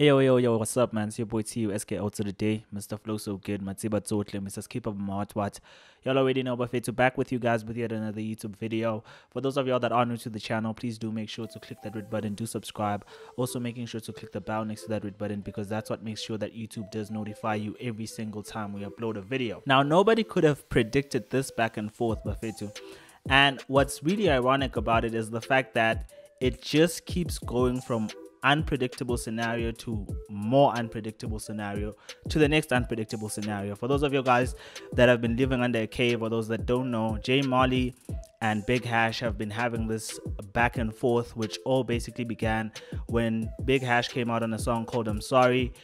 Yo, what's up, man? It's your boy TU, SKO to the day. Mr. Flow So Good, Matsiba Totle, Mr. Skip Up what. Y'all already know, but to back with you guys with yet another YouTube video. For those of y'all that are new to the channel, please do make sure to click that red button, do subscribe. Also making sure to click the bell next to that red button because that's what makes sure that YouTube does notify you every single time we upload a video. Now, nobody could have predicted this back and forth, Bafetu. And what's really ironic about it is the fact that it just keeps going from unpredictable scenario to more unpredictable scenario to the next unpredictable scenario. For those of you guys that have been living under a cave, or those that don't know, Molley and Big Hash have been having this back and forth, which all basically began when Big Hash came out on a song called I'm Sorry,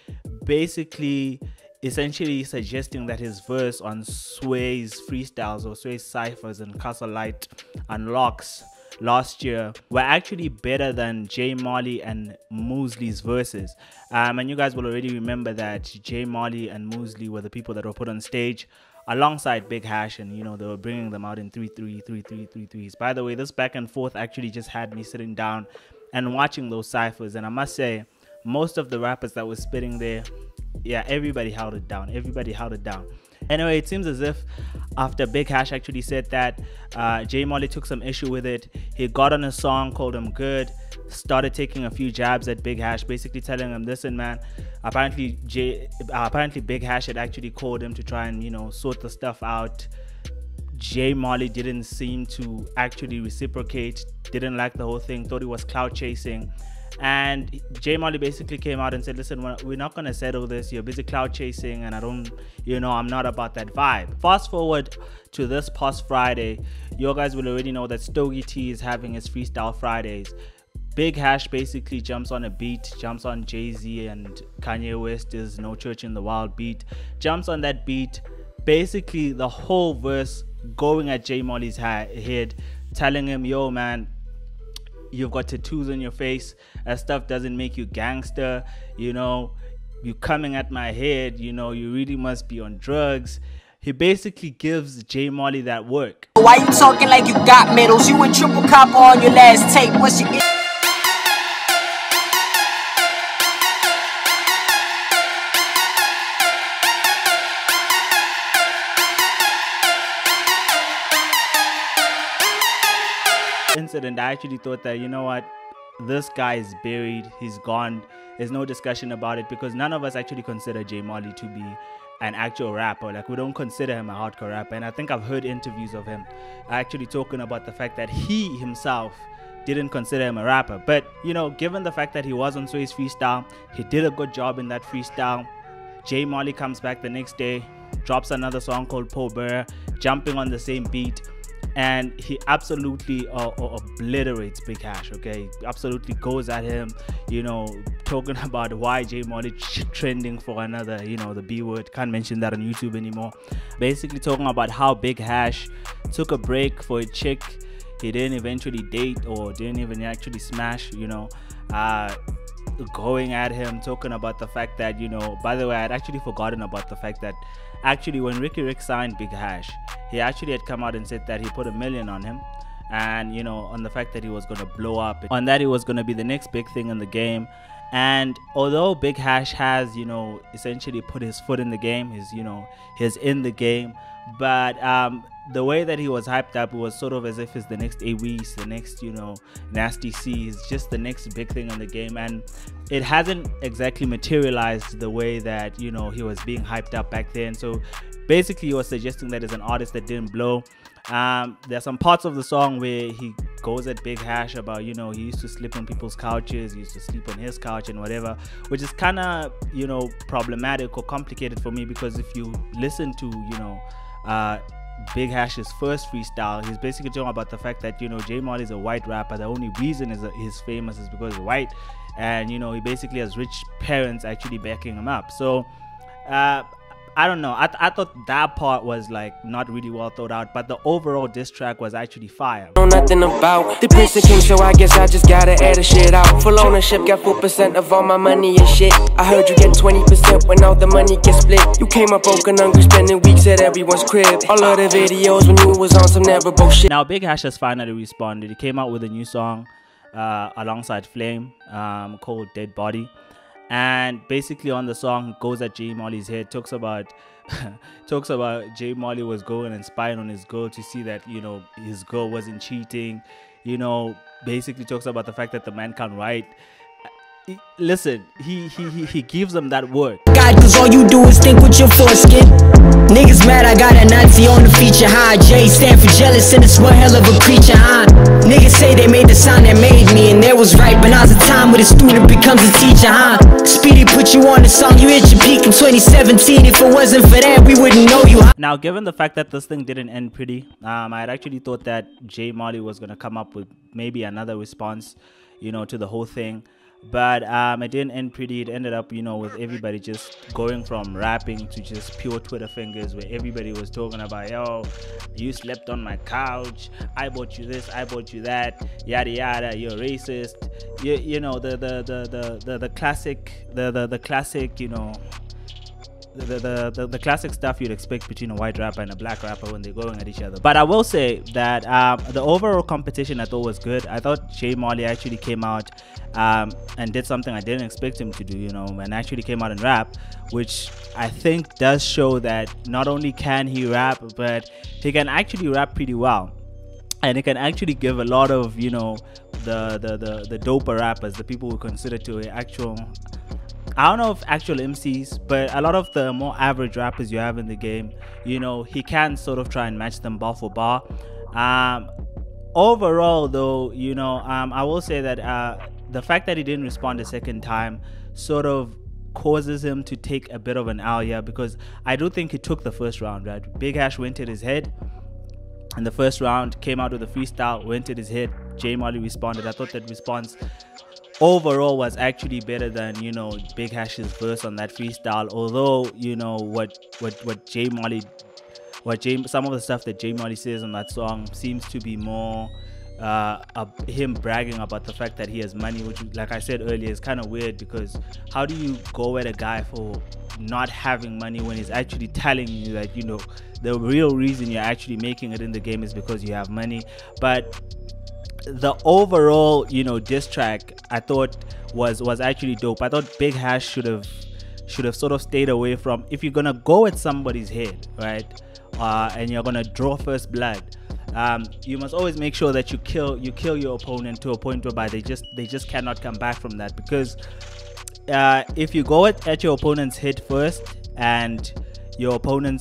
basically essentially suggesting that his verse on Sway's freestyles or Sway's ciphers and Castle Light Unlocks last year were actually better than Molley and Mosley's verses. And you guys will already remember that Molley and Mosley were the people that were put on stage alongside Big Hash, and they were bringing them out in 3-3-3-3-3-3s. By the way, this back and forth actually just had me sitting down and watching those ciphers, and I must say most of the rappers that were spitting there, yeah, everybody held it down. Anyway, it seems as if after Big Hash actually said that, Molley took some issue with it. He got on a song called I'm Good, started taking a few jabs at Big Hash, basically telling him, listen man, apparently Big Hash had actually called him to try and sort the stuff out. Molley didn't seem to actually reciprocate, didn't like the whole thing, thought he was clout chasing. And Molley basically came out and said, listen, we're not going to settle this. You're busy cloud chasing and I'm not about that vibe. Fast forward to this past Friday, you guys will already know that Stogie T is having his Freestyle Fridays. Big Hash basically jumps on a beat, jumps on Jay-Z and Kanye West's No Church in the Wild beat, jumps on that beat, basically the whole verse going at Molley's head, telling him, yo man, you've got tattoos on your face, that stuff doesn't make you gangster, you coming at my head, you really must be on drugs. He basically gives Molley that work. Why you talking like you got medals? You a triple copper on your last tape. What's your incident? I actually thought that, you know what, this guy is buried, he's gone, there's no discussion about it, because none of us actually consider Molley to be an actual rapper. Like, we don't consider him a hardcore rapper. And I think I've heard interviews of him actually talking about the fact that he himself didn't consider him a rapper. But given the fact that he was on Sway's freestyle, he did a good job in that freestyle. Molley comes back the next day, drops another song called Po Bear, jumping on the same beat, and he absolutely obliterates Big Hash. Okay, absolutely goes at him, talking about why Molley trending for another, the B word, can't mention that on YouTube anymore. Basically talking about how Big Hash took a break for a chick he didn't eventually date or didn't even actually smash, going at him, talking about the fact that, by the way, I'd actually forgotten about the fact that actually when Ricky Rick signed Big Hash, he actually had come out and said that he put $1 million on him, and on the fact that he was going to blow up, on that he was going to be the next big thing in the game. And although Big Hash has essentially put his foot in the game, he's in the game, but the way that he was hyped up, it was sort of as if it's the next Awees, the next Nasty C, is just the next big thing in the game. And it hasn't exactly materialized the way that he was being hyped up back then. So basically he was suggesting that as an artist that didn't blow. There's some parts of the song where he goes at Big Hash about he used to sleep on people's couches, he used to sleep on his couch and whatever, which is kind of problematic or complicated for me, because if you listen to Big Hash's first freestyle, he's basically talking about the fact that Molley is a white rapper. The only reason he's famous is because he's white, and he basically has rich parents actually backing him up. So I don't know, I thought that part was like not really well thought out, but the overall diss track was actually fire. Know nothing about the Prince and King, so I guess I just gotta add a shit out. Full ownership, got 4% of all my money and shit. I heard you get 20% when all the money gets split. You came up broken, hungry, spending weeks at everyone's crib. All of the videos when you was on some never broke shit. Now Big Hash has finally responded. He came out with a new song alongside Flame called Dead Body. And basically on the song goes at J Molley's head, talks about talks about J Molley was going and spying on his girl to see that, you know, his girl wasn't cheating, you know, basically talks about the fact that the man can't write. Listen, he gives them that word. God, cause all you do is think with your foreskin. Niggas mad I got a Nazi on the feature, huh? J stand for jealous and it's one hell of a creature, huh? Niggas say they made the sound that made me and that was right, but now's the time where the student becomes a teacher, huh? Speedy put you on the song, you hit your peak in 2017. If it wasn't for that, we wouldn't know you, huh? Now, given the fact that this thing didn't end pretty, I had actually thought that J Molley was gonna come up with maybe another response, you know, to the whole thing. But it didn't end pretty. It ended up, you know, with everybody just going from rapping to just pure Twitter fingers, where everybody was talking about, yo, you slept on my couch, I bought you this, I bought you that, yada yada, you're racist. You know, the classic, the classic, you know, the classic stuff you'd expect between a white rapper and a black rapper when they're going at each other. But I will say that the overall competition I thought was good. I thought J Molley actually came out and did something I didn't expect him to do, you know, and actually came out and rap, which I think does show that not only can he rap, but he can actually rap pretty well, and he can actually give a lot of, you know, the doper rappers, the people who consider to be actual, I don't know if actual MCs, but a lot of the more average rappers you have in the game, you know, he can sort of try and match them bar for bar. Overall though, you know, I will say that the fact that he didn't respond a second time sort of causes him to take a bit of an L here, because I do think he took the first round, right? Big Hash went at his head in the first round, came out with a freestyle, went at his head. J Molley responded. I thought that response overall was actually better than, you know, Big Hash's verse on that freestyle. Although, you know, some of the stuff that J Molley says on that song seems to be more him bragging about the fact that he has money, which, like I said earlier, is kind of weird, because how do you go at a guy for not having money when he's actually telling you that, you know, the real reason you're actually making it in the game is because you have money? But the overall, you know, diss track I thought was actually dope. I thought Big Hash should have sort of stayed away from, if you're gonna go at somebody's head, right, and you're gonna draw first blood, you must always make sure that you kill your opponent to a point whereby they just cannot come back from that. Because if you go at your opponent's head first, and your opponent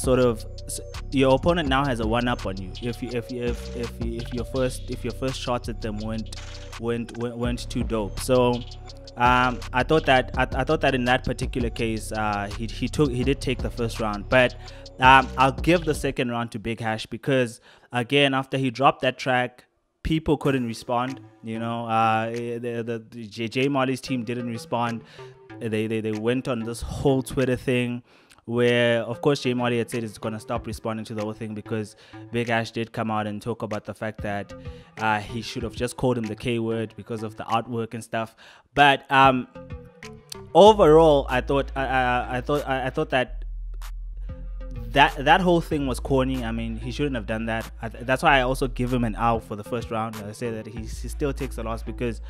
now has a one-up on you if your first shots at them weren't too dope. So I thought that in that particular case, he did take the first round. But I'll give the second round to Big Hash, because again, after he dropped that track, people couldn't respond, you know. The J Molley's team didn't respond. They went on this whole Twitter thing where, of course, J Molley had said he's gonna stop responding to the whole thing, because Big Hash did come out and talk about the fact that he should have just called him the K word because of the artwork and stuff. But overall, I thought that whole thing was corny. I mean, he shouldn't have done that. That's why I also give him an out for the first round. I say that he still takes a loss, because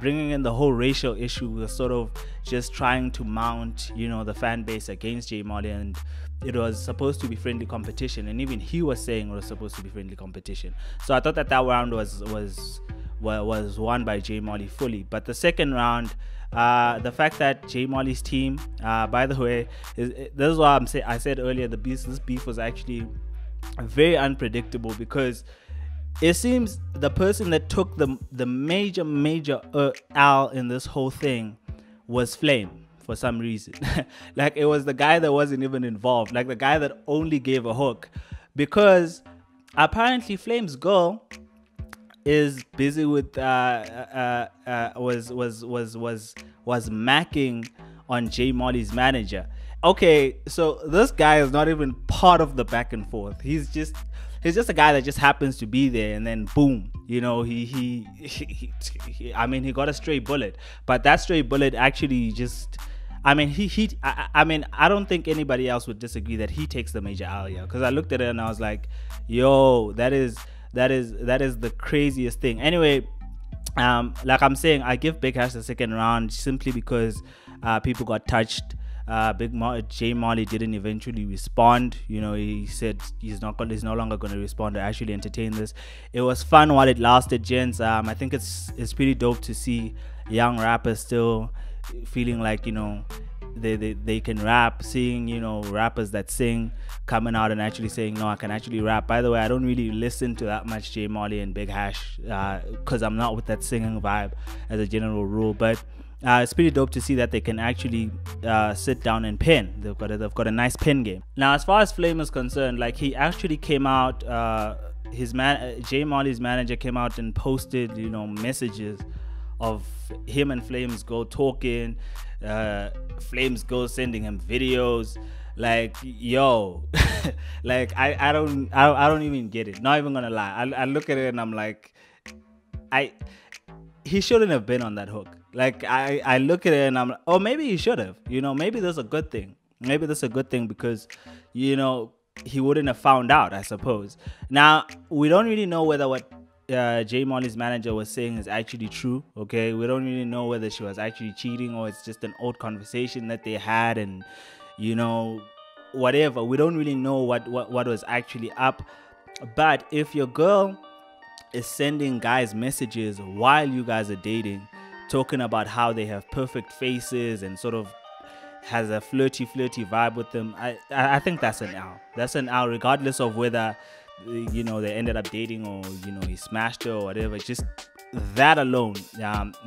bringing in the whole racial issue was sort of just trying to mount, you know, the fan base against J Molley, and it was supposed to be friendly competition, and even he was saying it was supposed to be friendly competition. So I thought that round was won by J Molley fully. But the second round, the fact that J Molley's team, by the way, this is why I said earlier, this beef was actually very unpredictable, because it seems the person that took the major L in this whole thing was Flame for some reason. Like, it was the guy that wasn't even involved, like the guy that only gave a hook, because apparently Flame's girl is busy with was macking on J Molley's manager. Okay, so this guy is not even part of the back and forth. He's just a guy that just happens to be there, and then boom, you know, he I mean, he got a stray bullet, but that stray bullet actually just, I mean, I don't think anybody else would disagree that he takes the major L here, because I looked at it and I was like, yo, that is the craziest thing. Anyway, like I'm saying, I give Big Hash the second round simply because people got touched. J Molley didn't eventually respond. He said he's no longer going to respond to actually entertain this. It was fun while it lasted, gents. I think it's pretty dope to see young rappers still feeling like they can rap, seeing rappers that sing coming out and actually saying, no, I can actually rap. By the way, I don't really listen to that much J Molley and Big Hash because I'm not with that singing vibe as a general rule, but it's pretty dope to see that they can actually sit down and pen. They've got a nice pen game. Now, as far as Flame is concerned, like, he actually came out, J Molley's manager came out and posted messages of him and Flames Go talking, Flames Go sending him videos. Like, yo, like, I don't even get it. Not even gonna lie. I look at it and I'm like, he shouldn't have been on that hook. Like, I look at it and I'm like, oh, maybe he should have. Maybe that's a good thing. Maybe that's a good thing because, he wouldn't have found out, I suppose. Now, we don't really know whether what J Molley's manager was saying is actually true. Okay, we don't really know whether she was actually cheating or it's just an old conversation that they had, and whatever. We don't really know what was actually up. But if your girl is sending guys messages while you guys are dating, talking about how they have perfect faces and sort of has a flirty vibe with them, I think that's an L. That's an L, regardless of whether they ended up dating or he smashed her or whatever. Just that alone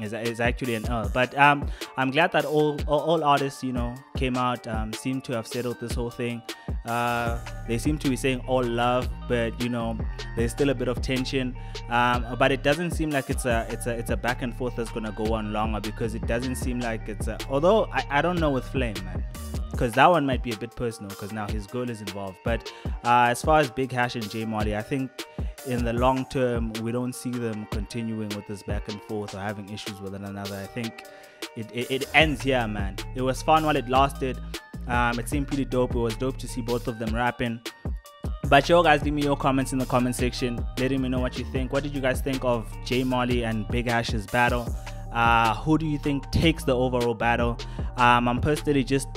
is actually an L. But I'm glad that all artists came out, seem to have settled this whole thing. They seem to be saying all love, but there's still a bit of tension. But it doesn't seem like it's a back and forth that's gonna go on longer, because it doesn't seem like it's a. Although I don't know with Flame, man, because that one might be a bit personal because now his girl is involved. But as far as Big Hash and J Molley, I think in the long term we don't see them continuing with this back and forth or having issues with one another. I think it ends here, man. It was fun while it lasted. It seemed pretty dope. It was dope to see both of them rapping. But yo, guys, leave me your comments in the comment section, letting me know what you think. What did you guys think of J Molley and Big Hash's battle? Who do you think takes the overall battle? I'm personally just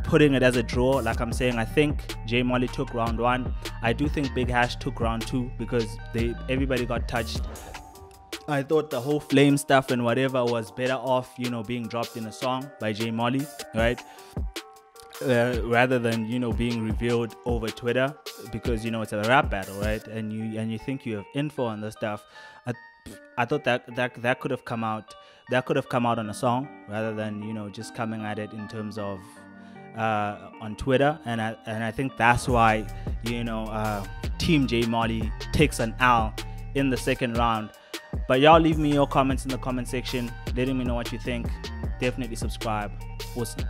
putting it as a draw. Like I'm saying, I think J Molley took round 1. I do think Big Hash took round 2 because everybody got touched. I thought the whole Flame stuff and whatever was better off, being dropped in a song by J Molley, right? Rather than being revealed over Twitter, because it's a rap battle, right? And you think you have info on the stuff. I thought that could have come out. That could have come out on a song rather than just coming at it in terms of on Twitter. And I think that's why Team J Molley takes an L in the second round. But y'all leave me your comments in the comment section, letting me know what you think. Definitely subscribe. Awesome.